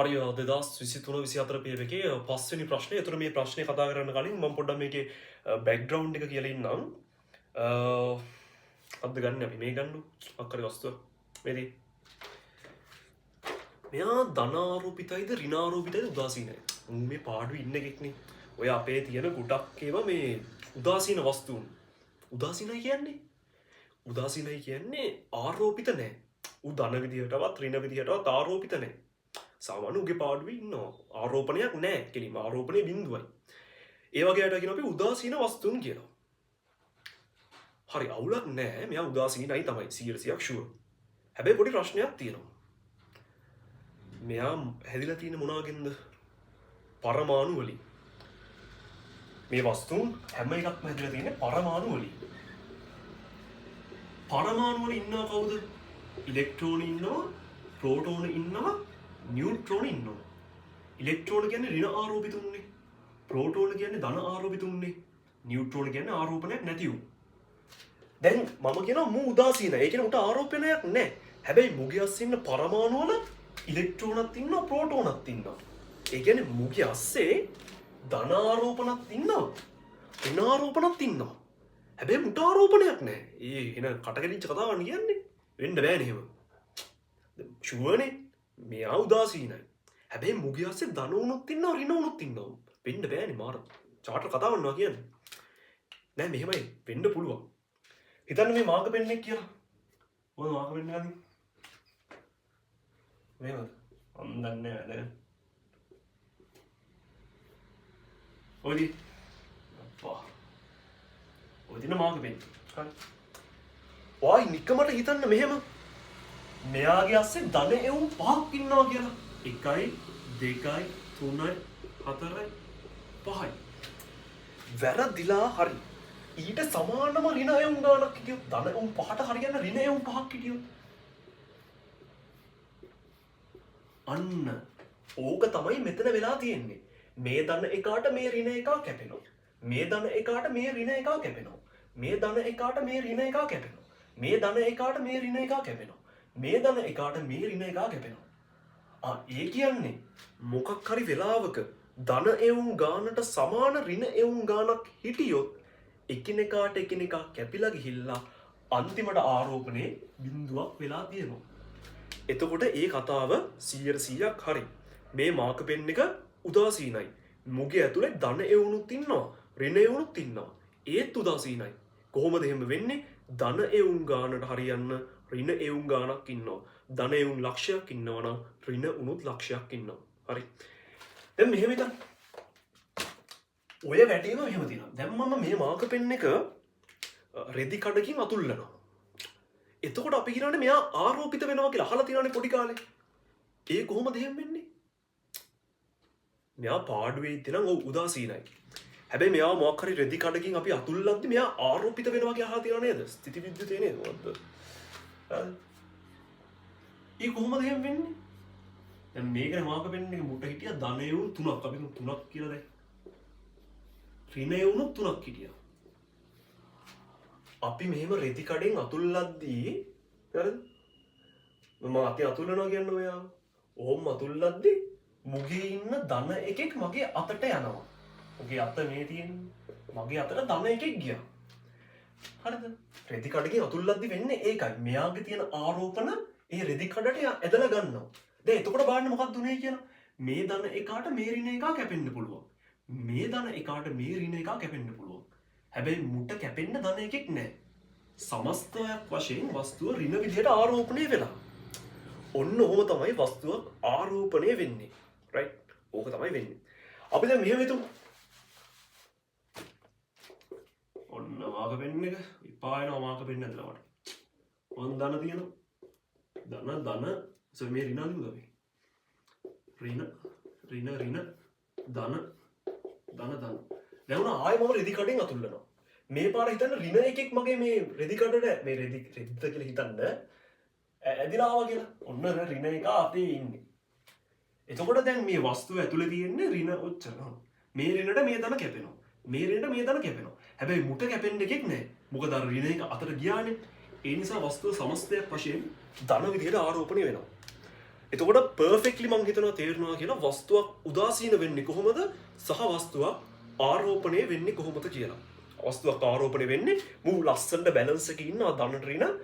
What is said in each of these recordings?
හරි 2023 24 පේව එකේ පස්වෙනි ප්‍රශ්නය. ඒතර මේ ප්‍රශ්නේ කතා කරන්න කලින් මම පොඩ්ඩක් මේකේ බෑග්ග්‍රවුන්ඩ් එක කියලා ඉන්නම්. අද ගන්න අපි මේ ගන්නු අක්කරි වස්තුව. මේදී මෙයා ධනාරෝපිතයිද ඍණාරෝපිතයිද උදාසීනයි. මේ පාඩුවේ ඉන්න එකෙක්නේ. ඔය අපේ තියෙන ගොඩක් ඒවා මේ උදාසීන වස්තුන්. උදාසීනයි කියන්නේ ආරෝපිත නැහැ. ඌ ධන විදියටවත් ඍණ විදියටවත් ආරෝපිත නැහැ. සාමාන්‍ය උගේ පාඩුවේ ඉන්නවා. ආරෝපණයක් නැහැ. කෙලින්ම ආරෝපණයේ බිඳුවයි. ඒ වගේ අයට කියන අපි උදාසීන වස්තුන් කියලා. හරි අවුලක් නැහැ. මෙයා උදාසීනයි තමයි 100% ෂුවර්. හැබැයි පොඩි ප්‍රශ්නයක් තියෙනවා. මෙයා හැදිලා තියෙන මොනවාගෙන්ද? පරමාණු වලින්. මේ වස්තුන් හැම එකක්ම හැදිලා තියෙන්නේ පරමාණු වලින්. පරමාණු වල ඉන්නවා කවුද? ඉලෙක්ට්‍රෝන ඉන්නවා, ප්‍රෝටෝන ඉන්නවා, නියුට්‍රෝන ඉන්නවා. ඉලෙක්ට්‍රෝන කියන්නේ ඍණ ආරෝපිතුන්නේ. ප්‍රෝටෝන කියන්නේ ධන ආරෝපිතුන්නේ. නියුට්‍රෝන කියන්නේ ආරෝපණයක් නැති උන්. දැන් මම කියනවා මූ උදාසීනයි. ඒ කියන්නේ උට ආරෝපණයක් නැහැ. හැබැයි මුගේ අස්සේ ඉන්න පරමාණු වල ඉලෙක්ට්‍රෝනක් ඉන්නවා, ප්‍රෝටෝනක් ඉන්නවා. ඒ කියන්නේ මුගේ අස්සේ ධන ආරෝපණක් ඉන්නවා, ඍණ ආරෝපණක් ඉන්නවා. හැබැයි මුට ආරෝපණයක් නැහැ. ඒ එන කටකැලිච්ච කතාවක් කියන්නේ. වෙන්න බෑනේ එහෙම. ෂුවර්නේ මෙයා උදාසීනයි. හැබැයි මුගේ අස්සේ ධන උනුත් ඉන්නවා, ඍණ උනුත් ඉන්නවා. වෙන්න බෑනේ මාර. චාටර් කතාවක් නවා කියන්නේ. නෑ මෙහෙමයි වෙන්න පුළුවන්. හිතන්න මේ මාර්ග පෙන්නෙක් කියලා. මොකද මාර්ග පෙන්නේ නැති? මේවද? මන් දන්නේ නැහැ දැන්. ඔයදි. අප්පා. ඔයදින මාර්ග පෙන්නේ. හරි. වයි නිකමට හිතන්න මෙහෙම. මෙයාගේ අස්සේ ධන එවුම් පහක් ඉන්නවා කියලා. 1යි 2යි 3යි 4යි 5යි. වැරදිලා හරි. ඊට සමානම ඍණ එවුම් ගානක් හිටියොත් ධන එවුම් පහට හරියන්න ඍණ එවුම් පහක් හිටියොත් අන්න ඕක තමයි මෙතන වෙලා තියෙන්නේ. මේ ධන එකාට මේ ඍණ එකා කැපෙනවා. මේ ධන එකාට මේ ඍණ එකා කැපෙනවා. මේ ධන එකාට මේ ඍණ එකා කැපෙනවා. මේ ධන එකාට මේ ඍණ එකා කැපෙනවා. මේ ධන එකාට මේ ඍණ එකා කැපෙනවා. ඒ කියන්නේ මොකක් හරි වෙලාවක ධන එවුම් ගානට සමාන ඍණ එවුම් ගානක් හිටියොත් එකිනෙකාට එකිනෙකා කැපිලා ගිහිල්ලා අන්තිමට ආරෝපණයේ බිඳුවක් වෙලා තියෙනවා. එතකොට ඒ කතාව 100%ක් හරි. මේ මාක පෙන් එක උදාසීනයි. මුගේ ඇතුලේ ධන එවුනුත් ඉන්නවා, ඍණ එවුනුත් ඉන්නවා. ඒත් උදාසීනයි. කොහොමද එහෙම වෙන්නේ? ධන එවුම් ගානට හරියන්න ඍණ එවුම් ගානක් ඉන්නවා. ධන එවුම් ලක්ෂයක් ඉන්නවා නම් ඍණ උනුත් ලක්ෂයක් ඉන්නවා. හරි. දැන් මෙහෙම හිතන්න. ඔය වැටීම මෙහෙම තියෙනවා. දැන් මම මේ මාක පෙන් එක රෙදි කඩකින් අතුල්ලනවා. එතකොට අපි කියනවානේ මෙයා ආරෝපිත වෙනවා කියලා. අහලා තියෙනවානේ පොඩි කාලේ. ඒ කොහොමද එහෙම වෙන්නේ? මෙයා පාඩුවේ ඉතිනම් ඔව් උදාසීනයි. හැබැයි මෙයා මොකක් හරි රෙදි කඩකින් අපි අතුල්ලද්දි මෙයා ආරෝපිත වෙනවා කියලා අහලා තියෙනව නේද? ස්ථಿತಿ විද්‍යුතේ නේද? මොකද්ද? ඒ කොහොමද එහෙම වෙන්නේ? දැන් මේකේ මාක පෙන්නේ මුට හිටියා ධනයුන් 3ක්. අපි 3ක් කියලා දැන්. ඍණයුන් 3ක් හිටියා. අපි මෙහෙම රෙදි කඩෙන් අතුල්ලද්දී හරිද? මම අතේ අතුල්ලනවා කියන්නේ ඔයා. ඔහොම අතුල්ලද්දී මුගේ ඉන්න ධන එකෙක් මගේ අතට යනවා. මගේ අත මේ තියෙන්නේ. මගේ අතට ධන එකෙක් ගියා. හරිද? රෙදි කඩකින් අතුල්ලද්දී වෙන්නේ ඒකයි. මෙයාගේ තියෙන ආරෝපණ ඒ රෙදි කඩට ඇදලා ගන්නවා. දැන් එතකොට බලන්න මොකක්ද උනේ කියලා. මේ ධන එකාට මේ ඍණ එකා කැපෙන්න පුළුවන්. මේ ධන එකාට මේ ඍණ එකා කැපෙන්න පුළුවන්. හැබැයි මුට කැපෙන්න ධන එකෙක් නැහැ. සමස්තයක් වශයෙන් වස්තුව ඍණ විදියට ආරෝපණය වෙලා. ඔන්න ඔහොම තමයි වස්තුවක් ආරෝපණය වෙන්නේ. රයිට්? ඕක තමයි වෙන්නේ. අපි දැන් මෙහෙම හිතමු. ඔන්න මාක පෙන් එක විපා වෙනවා මාක පෙන්න ඇදලා මට. මොන් ධන තියෙනවා. ධන සර් මේ ඍණ අඳුනද අපි? ඍණ ධන. දැන් උනා ආයෙ මම රෙදි කඩෙන් අතුල්ලනවා. මේ පාර හිතන්න ඍණ එකෙක් මගේ මේ රෙදි කඩට මේ රෙදි කියලා හිතන්න ඇදිලා ආවා කියලා. ඔන්න ඍණ එක අතේ ඉන්නේ. එතකොට දැන් මේ වස්තුව ඇතුලේ තියෙන්නේ ඍණ ඔච්චර. මේ ඍණට මේ ධන කැපෙනවා. මේ ඍණට මේ ධන කැපෙනවා. හැබැයි මුට කැපෙන්න එකෙක් නැහැ. මොකද අර ඍණ එක අතට ගියානේ. ඒ නිසා වස්තුව සමස්තයක් වශයෙන් ධන විදියට ආරෝපණය වෙනවා. එතකොට පර්ෆෙක්ට්ලි මං හිතනවා තේරෙනවා කියලා වස්තුවක් උදාසීන වෙන්නේ කොහොමද සහ වස්තුවක් ආරෝපණය වෙන්නේ කොහොමද කියලා. වස්තුවක් ආරෝපණය වෙන්නේ මූ ලස්සනට බැලන්ස් එකේ ඉන්නවා ධන ඍණ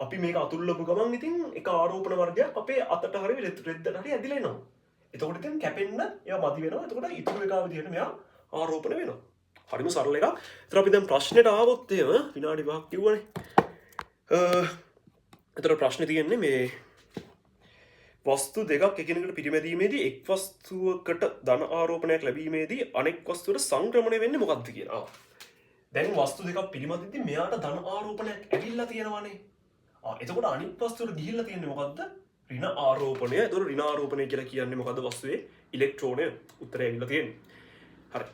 අපි මේක අතුල්ලපු ගමන් ඉතින් එක ආරෝපණ වර්ගයක් අපේ අතට හරි රෙද්දට හරි ඇදිලා එනවා. එතකොට ඉතින් කැපෙන්න ඒවා මදි වෙනවා. එතකොට ඉතුරු එක විදිහට මෙයා ආරෝපණය වෙනවා. හරිම සරල එකක්. ඒතර අපි දැන් ප්‍රශ්නෙට ආවොත් එහෙම විනාඩි 5ක් කිව්වනේ. එතකොට ප්‍රශ්නේ තියෙන්නේ මේ වස්තු දෙකක් එකිනෙකට පිරිමැදීමේදී එක් වස්තුවකට ධන ආරෝපණයක් ලැබීමේදී අනෙක් වස්තුවට සංක්‍රමණය වෙන්නේ මොකක්ද කියලා. දැන් වස්තු දෙකක් පිරිමැදෙද්දී මෙයාට ධන ආරෝපණයක් ඇවිල්ලා තියෙනවානේ. එතකොට අනිත් වස්තුවට ගිහිල්ලා තියෙන්නේ මොකද්ද? ඍණ ආරෝපණය. එතකොට ඍණ ආරෝපණය කියලා කියන්නේ මොකද්ද? වස්තුවේ ඉලෙක්ට්‍රෝනය උත්තරය ඇවිල්ලා තියෙන්නේ. හරි.